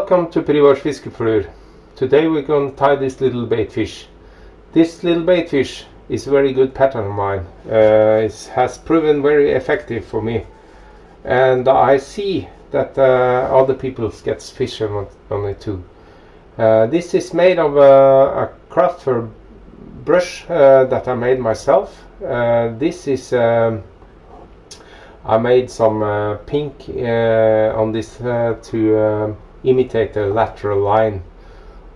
Welcome to Privars Fiskeflur. Today we're going to tie this little baitfish. This little baitfish is a very good pattern of mine. It has proven very effective for me. And I see that other people get fish on it too. This is made of a craftfur brush that I made myself. This is I made some pink on this to imitate the lateral line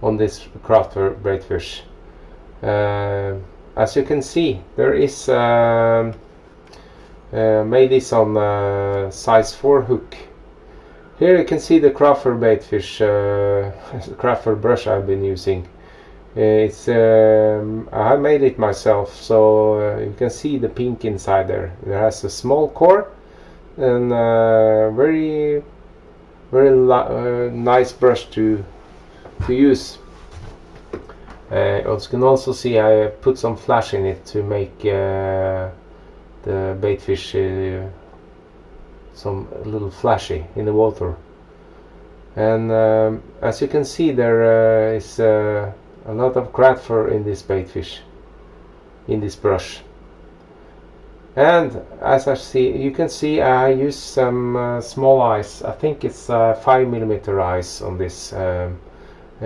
on this craftfur baitfish. As you can see, there is made this on size 4 hook. Here you can see the craftfur baitfish, craftfur brush I've been using. It's I made it myself, so you can see the pink inside there. It has a small core and very nice brush to use. As you can also see, I put some flash in it to make the baitfish some little flashy in the water. And as you can see, there is a lot of craftfur in this baitfish, in this brush. And as you can see, I use some small eyes. I think it's 5mm eyes on this. I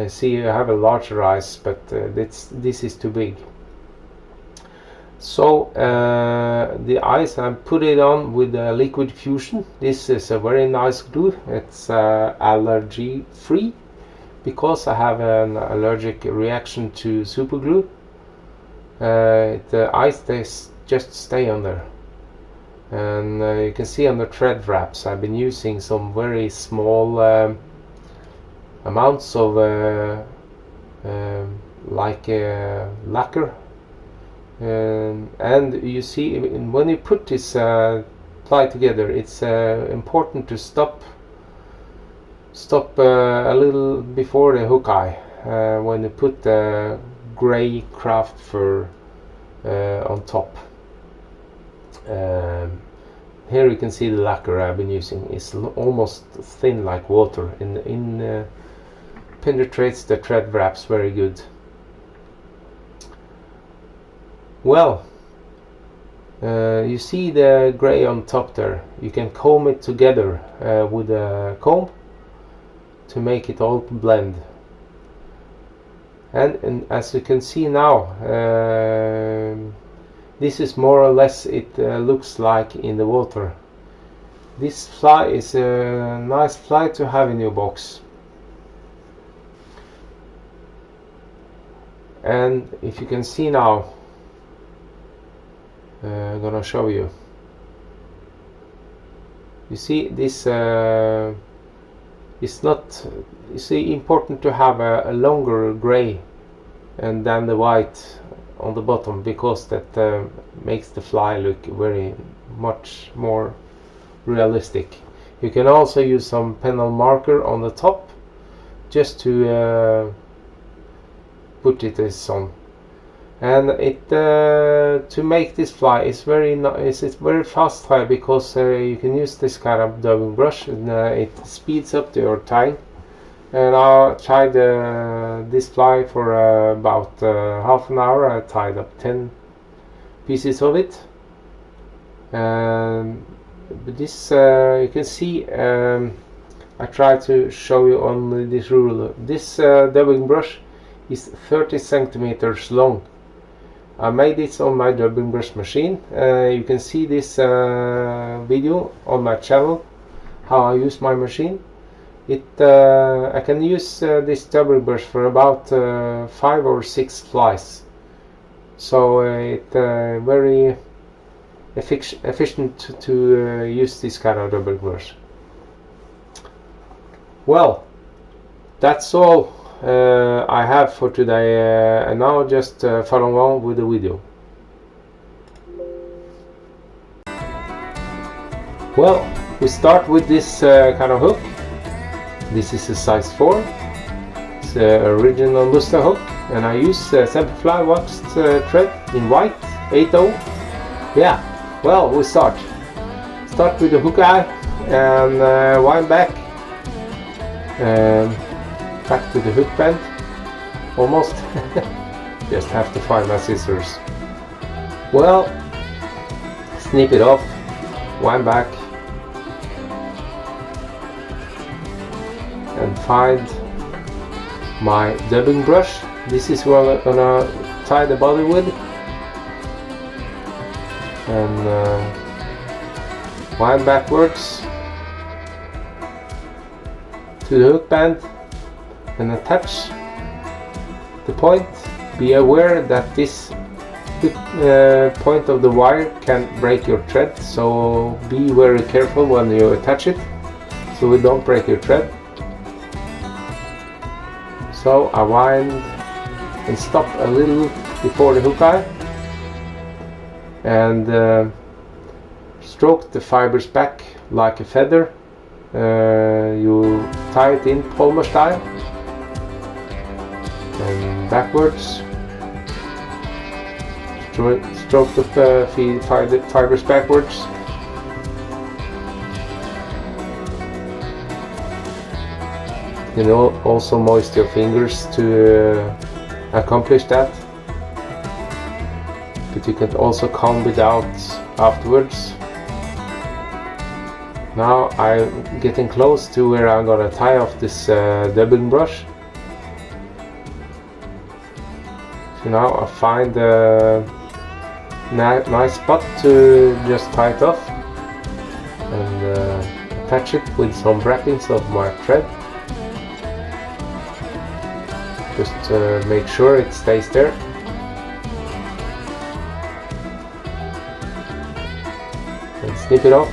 see I have a larger eyes, but this is too big. So the eyes, I put it on with liquid fusion. This is a very nice glue. It's allergy free because I have an allergic reaction to super glue. The eyes just stay on there, and you can see on the thread wraps I've been using some very small amounts of lacquer, and you see when you put this ply together, it's important to stop a little before the hook eye when you put the gray craftfur on top. Here you can see the lacquer I've been using. It's almost thin like water, and penetrates the thread wraps very good. Well, you see the gray on top there. You can comb it together with a comb to make it all blend. And as you can see now, this is more or less it looks like in the water. This fly is a nice fly to have in your box. And if you can see now, I'm gonna show you. You see this it's not, you see, important to have a longer gray and then the white on the bottom, because that makes the fly look very much more realistic. You can also use some penal marker on the top just to put it as on. And it to make this fly is very nice. It's very fast fly because you can use this kind of dubbing brush, and it speeds up your tying. And I tied this fly for about half an hour. I tied up 10 pieces of it. But this you can see, I try to show you on this ruler. This dubbing brush is 30 centimeters long. I made this on my dubbing brush machine. You can see this video on my channel, how I use my machine. I can use this dubbing brush for about 5 or 6 flies, so it's very efficient to use this kind of dubbing brush. Well, that's all I have for today, and now just follow on with the video. Well, we start with this kind of hook. This is a size 4. It's the original Musta hook, and I use Semperfly waxed thread in white 8/0. Yeah, well, we start with the hook eye and wind back. back to the hook bend, almost. Just have to find my scissors. Well, snip it off, wind back, and find my dubbing brush. This is what I'm gonna tie the body with, and wind backwards to the hook band and attach the point. Be aware that this point of the wire can break your thread, so be very careful when you attach it so we don't break your thread. So I wind and stop a little before the hook eye and stroke the fibers back like a feather. You tie it in Palmer style and backwards. Stroke the fibers backwards. You know, also moist your fingers to accomplish that, but you can also comb it out afterwards. Now I'm getting close to where I'm gonna tie off this dubbing brush. So now I find a nice spot to just tie it off and attach it with some wrappings of my thread. Just make sure it stays there. And snip it off.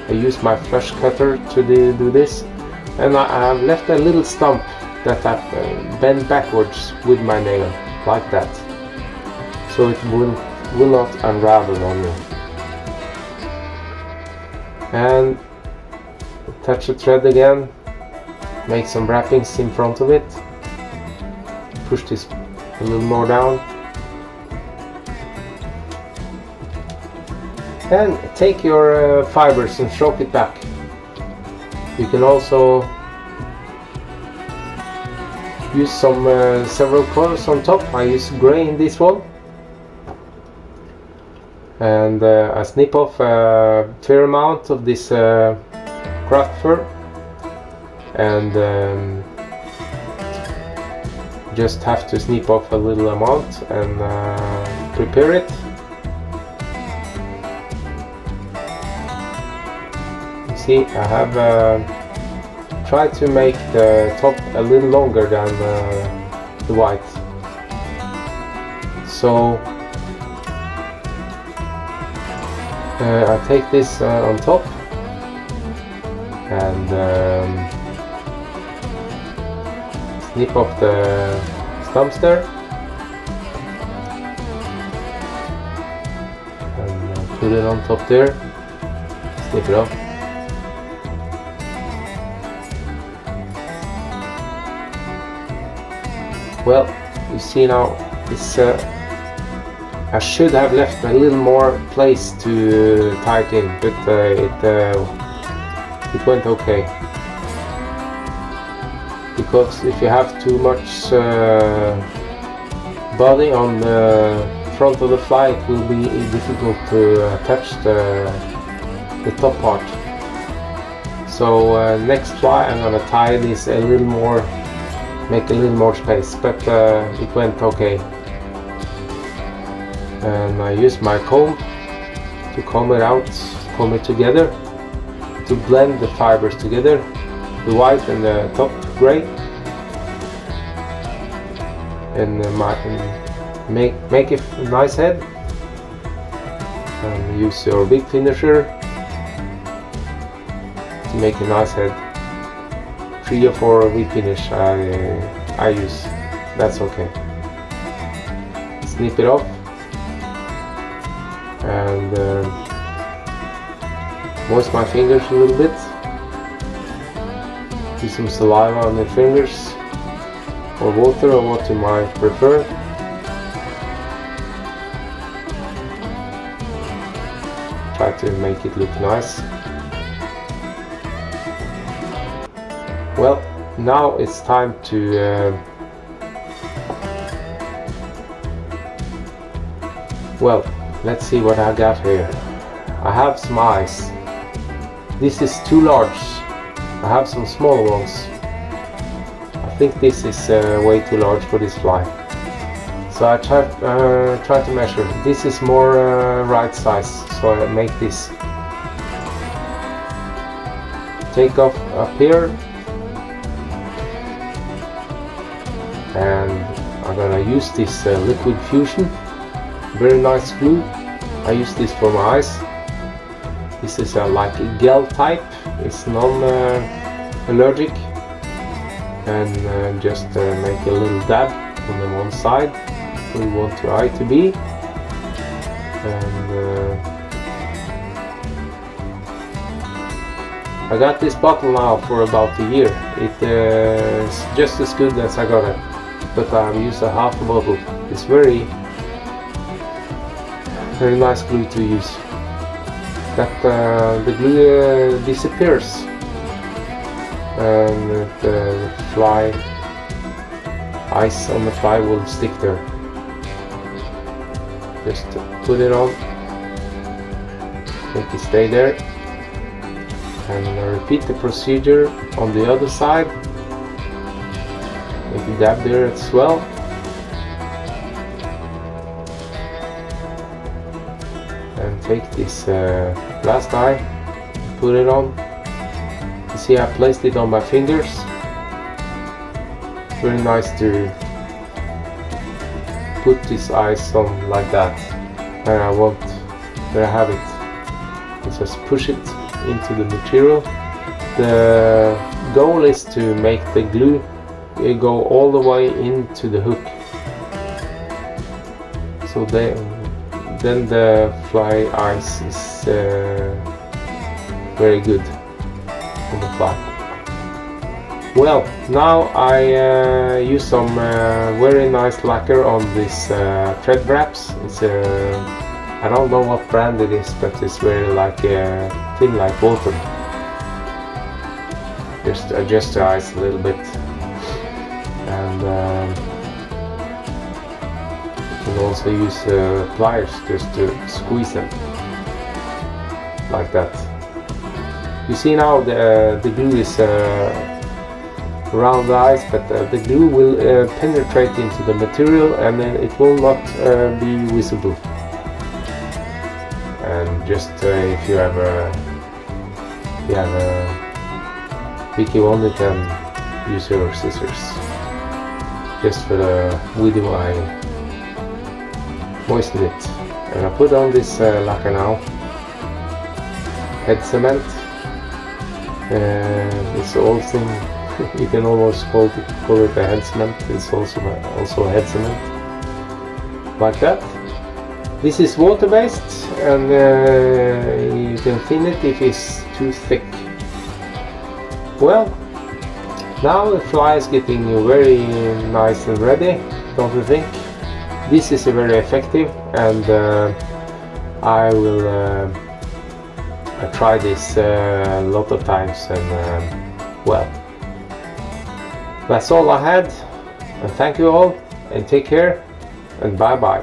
I use my flush cutter to do this, and I've left a little stump that I've bent backwards with my nail, like that, so it will not unravel on you. And attach the thread again, make some wrappings in front of it, push this a little more down, and take your fibers and stroke it back. You can also use some several colors on top. I use gray in this one, and I snip off a fair amount of this craftfur, and just have to snip off a little amount and prepare it. See, I have tried to make the top a little longer than the white, so I take this on top and snip off the stumps there and put it on top there, snip it off. Well, you see now, it's I should have left a little more place to tie it in, but it went okay. Because if you have too much body on the front of the fly, it will be difficult to attach the top part. So next fly I'm gonna tie this a little more, make a little more space, but it went okay. And I use my comb to comb it out, comb it together, to blend the fibers together, the white and the top gray, and make a nice head. And use your big finisher to make a nice head. 3 or 4 wheat finish I use, that's okay. Snip it off and moist my fingers a little bit. Use some saliva on the fingers or water, or what you might prefer. Try to make it look nice. Well, now it's time to well, let's see what I got here. I have some ice. This is too large. I have some smaller ones. I think this is way too large for this fly. So I try to measure. This is more right size, so I make this take off up here, and I'm gonna use this liquid fusion. Very nice glue. I use this for my eyes. This is like a gel type. It's non-allergic, and just make a little dab on the one side where you want your eye to be, and I got this bottle now for about a year. It is just as good as I got it, but I've used a half a bottle. It's very nice glue to use. That the glue disappears, and the fly ice on the fly will stick there. Just put it on, make it stay there, and repeat the procedure on the other side. Make a dab there as well. And take this last eye, put it on. You see, I placed it on my fingers. Very nice to put this ice on like that, and I want to have it. Just push it into the material. The goal is to make the glue go all the way into the hook, so then the fly ice is very good on the fly. Well, now I use some very nice lacquer on this thread wraps. It's I don't know what brand it is, but it's very like thin like water. Just adjust the ice a little bit, and you can also use pliers just to squeeze them like that. You see now the glue is around the ice, but the glue will penetrate into the material, and then it will not be visible. And just if you have a picky one, you can use your scissors just for the video. I moisten it, and I put on this lacquer now, head cement. It's also you can almost call it a head cement. It's also a head cement, like that. This is water based, and you can thin it if it's too thick. Well, now the fly is getting very nice and ready, don't you think? This is very effective, and I will try this a lot of times, and well, that's all I had, and thank you all, and take care, and bye bye.